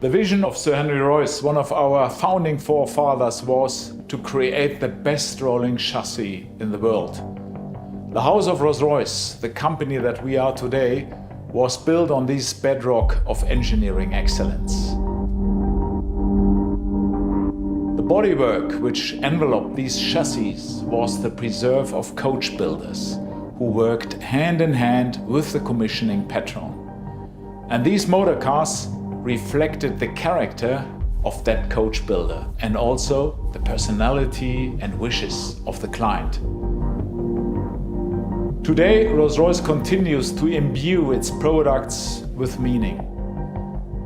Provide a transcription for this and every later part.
The vision of Sir Henry Royce, one of our founding forefathers, was to create the best rolling chassis in the world. The house of Rolls-Royce, the company that we are today, was built on this bedrock of engineering excellence. The bodywork which enveloped these chassis was the preserve of coach builders who worked hand in hand with the commissioning patron. And these motor cars reflected the character of that coach builder and also the personality and wishes of the client. Today, Rolls-Royce continues to imbue its products with meaning.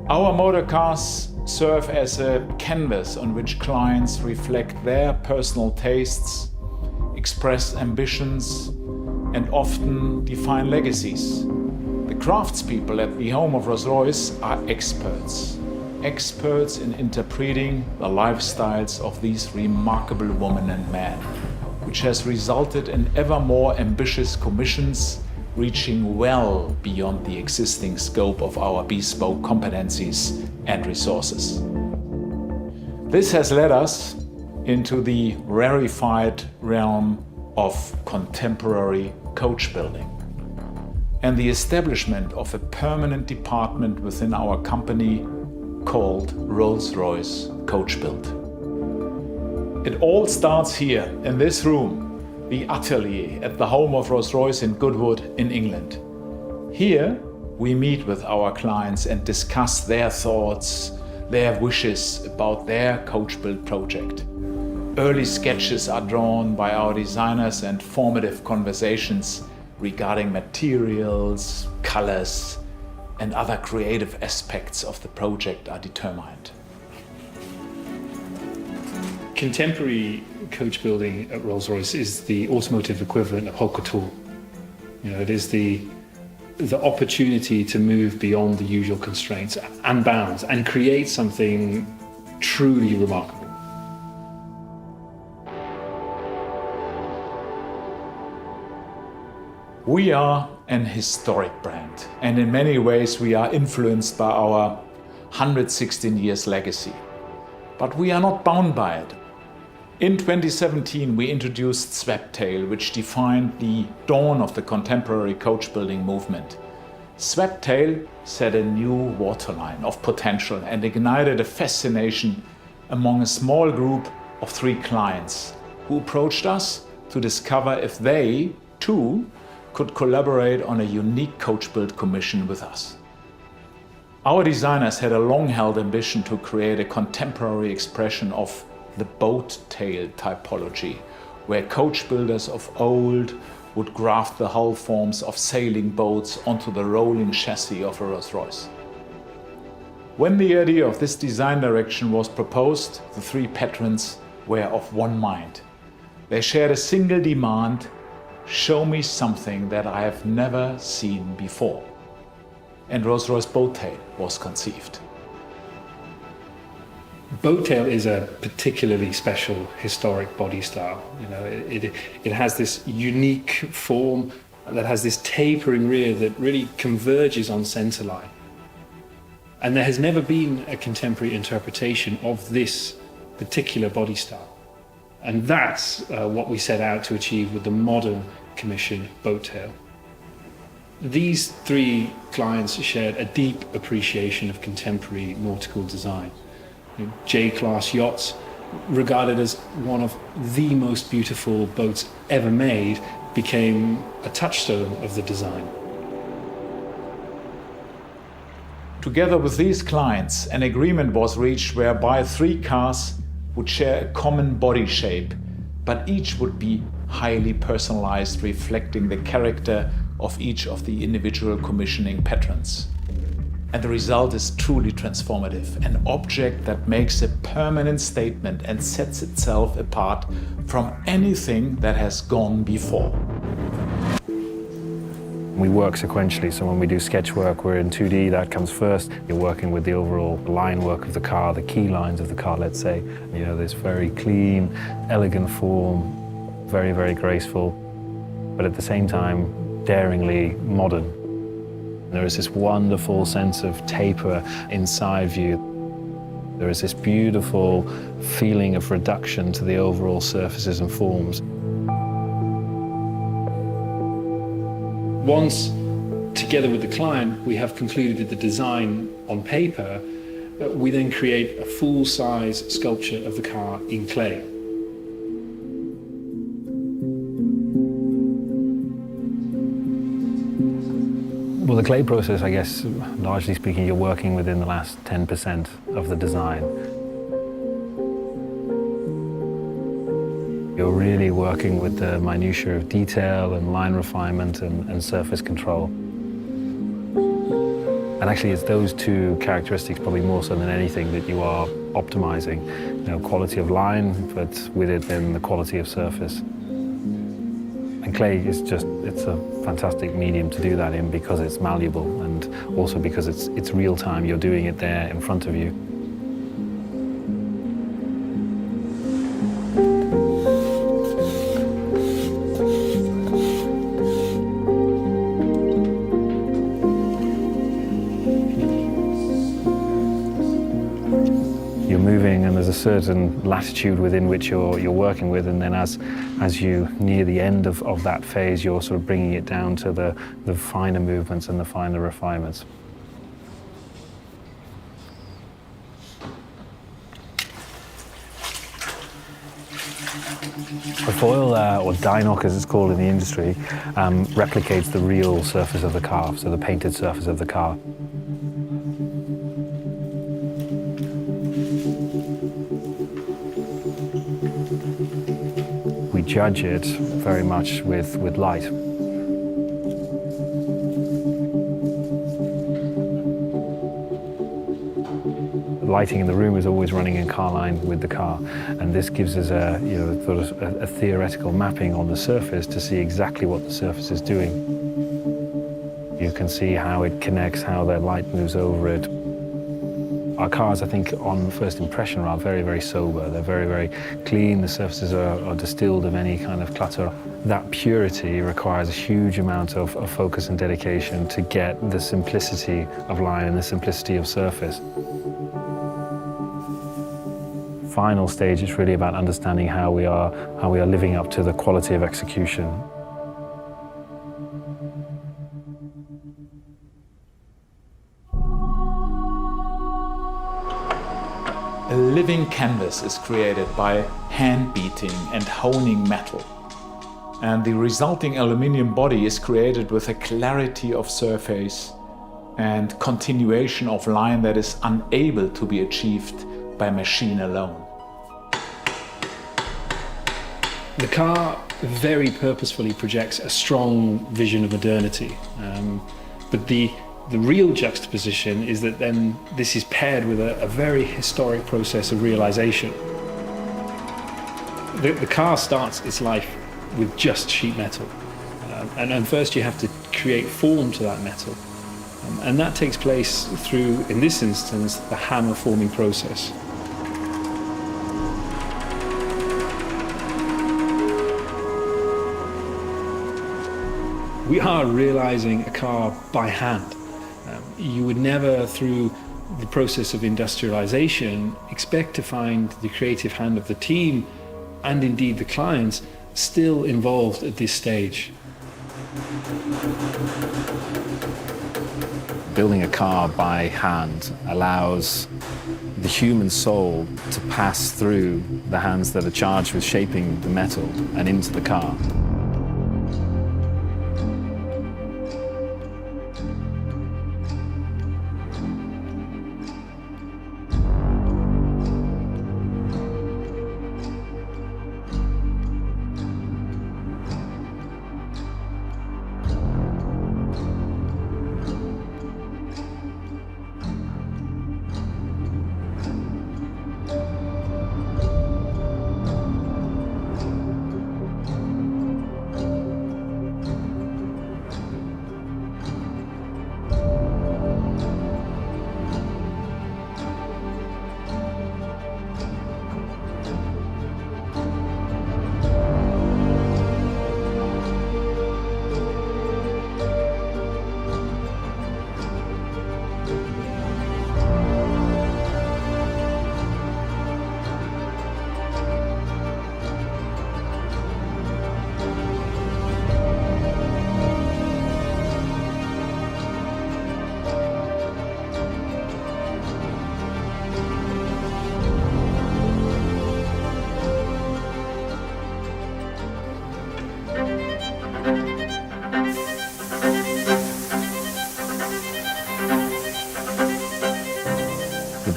Our motor cars serve as a canvas on which clients reflect their personal tastes, express ambitions, and often define legacies. The craftspeople at the home of Rolls-Royce are experts in interpreting the lifestyles of these remarkable women and men, which has resulted in ever more ambitious commissions reaching well beyond the existing scope of our bespoke competencies and resources. This has led us into the rarefied realm of contemporary coach building and the establishment of a permanent department within our company called Rolls-Royce Coach Build. It all starts here in this room, the atelier at the home of Rolls-Royce in Goodwood in England. Here we meet with our clients and discuss their thoughts, their wishes about their coach build project. Early sketches are drawn by our designers and formative conversations regarding materials, colors, and other creative aspects of the project are determined. Contemporary coach building at Rolls-Royce is the automotive equivalent of haute couture. It is the opportunity to move beyond the usual constraints and bounds and create something truly remarkable. We are an historic brand, and in many ways we are influenced by our 116 years legacy. But we are not bound by it. In 2017 we introduced Boat Tail, which defined the dawn of the contemporary coach building movement. Boat Tail set a new waterline of potential and ignited a fascination among a small group of 3 clients who approached us to discover if they, too, could collaborate on a unique coach build commission with us. Our designers had a long-held ambition to create a contemporary expression of the boat tail typology, where coach builders of old would graft the hull forms of sailing boats onto the rolling chassis of a Rolls-Royce. When the idea of this design direction was proposed, the 3 patrons were of one mind. They shared a single demand: show me something that I have never seen before. And Rolls-Royce Boat Tail was conceived. Boat Tail is a particularly special historic body style. It has this unique form that has this tapering rear that really converges on centerline. And there has never been a contemporary interpretation of this particular body style. And that's what we set out to achieve with the modern commission Boat Tail. These 3 clients shared a deep appreciation of contemporary nautical design. J-class yachts, regarded as one of the most beautiful boats ever made, became a touchstone of the design. Together with these clients, an agreement was reached whereby 3 cars would share a common body shape, but each would be highly personalized, reflecting the character of each of the individual commissioning patrons. And the result is truly transformative, an object that makes a permanent statement and sets itself apart from anything that has gone before. We work sequentially, so when we do sketch work, we're in 2D, that comes first. You're working with the overall line work of the car, the key lines of the car, let's say. This very clean, elegant form, very, very graceful, but at the same time, daringly modern. There is this wonderful sense of taper inside view. There is this beautiful feeling of reduction to the overall surfaces and forms. Once, together with the client, we have concluded the design on paper, we then create a full-size sculpture of the car in clay. Well, the clay process, I guess, largely speaking, you're working within the last 10% of the design. You're really working with the minutiae of detail and line refinement and surface control. And actually, it's those two characteristics, probably more so than anything, that you are optimizing. You know, quality of line, but with it then the quality of surface. And clay is just, it's a fantastic medium to do that in because it's malleable and also because it's real time. You're doing it there in front of you. You're moving and there's a certain latitude within which you're working with, and then as you near the end of that phase, you're sort of bringing it down to the finer movements and the finer refinements. A foil, or die knock as it's called in the industry, replicates the real surface of the car, so the painted surface of the car. We judge it very much with light. The lighting in the room is always running in car line with the car, and this gives us a, you know, sort of a theoretical mapping on the surface to see exactly what the surface is doing. You can see how it connects, how the light moves over it. Our cars, I think, on first impression, are very, very sober. They're very, very clean. The surfaces are distilled of any kind of clutter. That purity requires a huge amount of focus and dedication to get the simplicity of line and the simplicity of surface. Final stage, it's really about understanding how we are living up to the quality of execution. A living canvas is created by hand beating and honing metal. And the resulting aluminium body is created with a clarity of surface and continuation of line that is unable to be achieved by machine alone. The car very purposefully projects a strong vision of modernity, but the real juxtaposition is that then this is paired with a very historic process of realization. The car starts its life with just sheet metal, and first you have to create form to that metal, and that takes place through, in this instance, the hammer forming process. We are realizing a car by hand. You would never, through the process of industrialization, expect to find the creative hand of the team, and indeed the clients, still involved at this stage. Building a car by hand allows the human soul to pass through the hands that are charged with shaping the metal and into the car.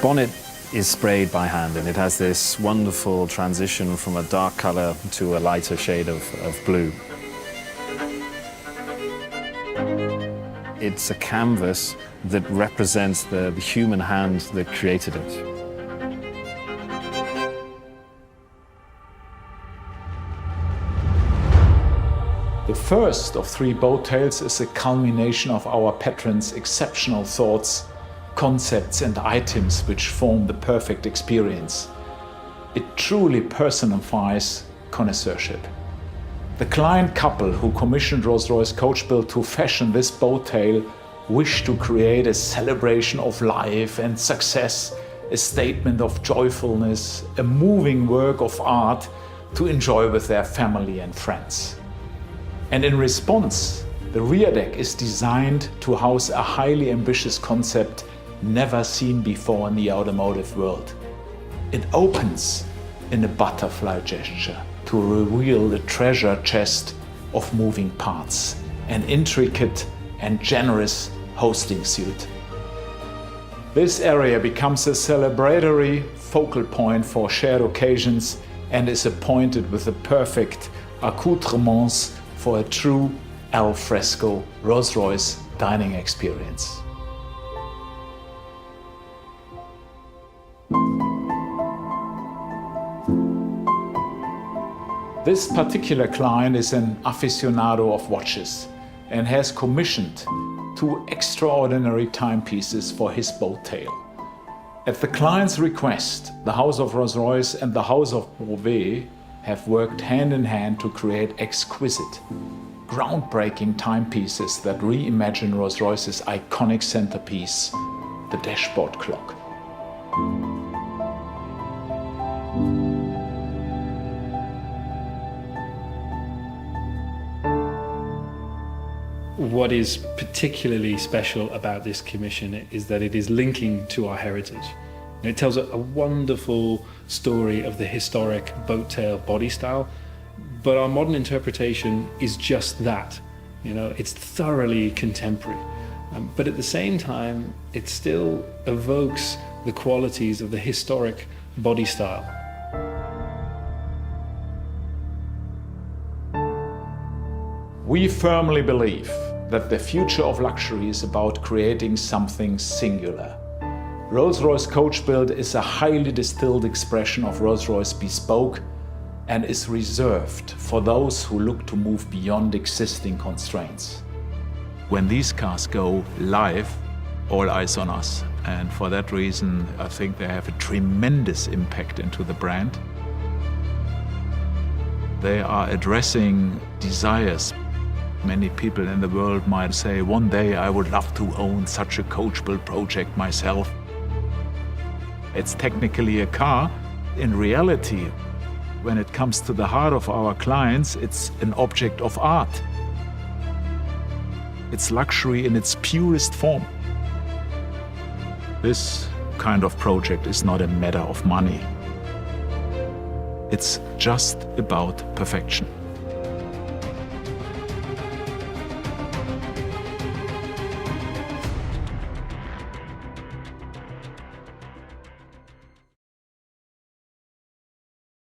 bonnet is sprayed by hand, and it has this wonderful transition from a dark color to a lighter shade of blue. It's a canvas that represents the human hand that created it. The first of 3 boat tails is a culmination of our patron's exceptional thoughts, concepts and items which form the perfect experience. It truly personifies connoisseurship. The client couple who commissioned Rolls-Royce Coach Build to fashion this boat tail wished to create a celebration of life and success, a statement of joyfulness, a moving work of art to enjoy with their family and friends. And in response, the rear deck is designed to house a highly ambitious concept never seen before in the automotive world. It opens in a butterfly gesture to reveal the treasure chest of moving parts, an intricate and generous hosting suite. This area becomes a celebratory focal point for shared occasions and is appointed with the perfect accoutrements for a true al fresco Rolls-Royce dining experience. This particular client is an aficionado of watches and has commissioned 2 extraordinary timepieces for his boat tail. At the client's request, the House of Rolls-Royce and the House of Brevet have worked hand in hand to create exquisite, groundbreaking timepieces that reimagine Rolls-Royce's iconic centerpiece, the dashboard clock. What is particularly special about this commission is that it is linking to our heritage. And it tells a wonderful story of the historic boat tail body style, but our modern interpretation is just that. It's thoroughly contemporary, but at the same time, it still evokes the qualities of the historic body style. We firmly believe that the future of luxury is about creating something singular. Rolls-Royce Coach Build is a highly distilled expression of Rolls-Royce bespoke and is reserved for those who look to move beyond existing constraints. When these cars go live, all eyes on us, and for that reason I think they have a tremendous impact into the brand. They are addressing desires. Many people in the world might say, one day I would love to own such a coach build project myself. It's technically a car. In reality, when it comes to the heart of our clients, it's an object of art. It's luxury in its purest form. This kind of project is not a matter of money. It's just about perfection.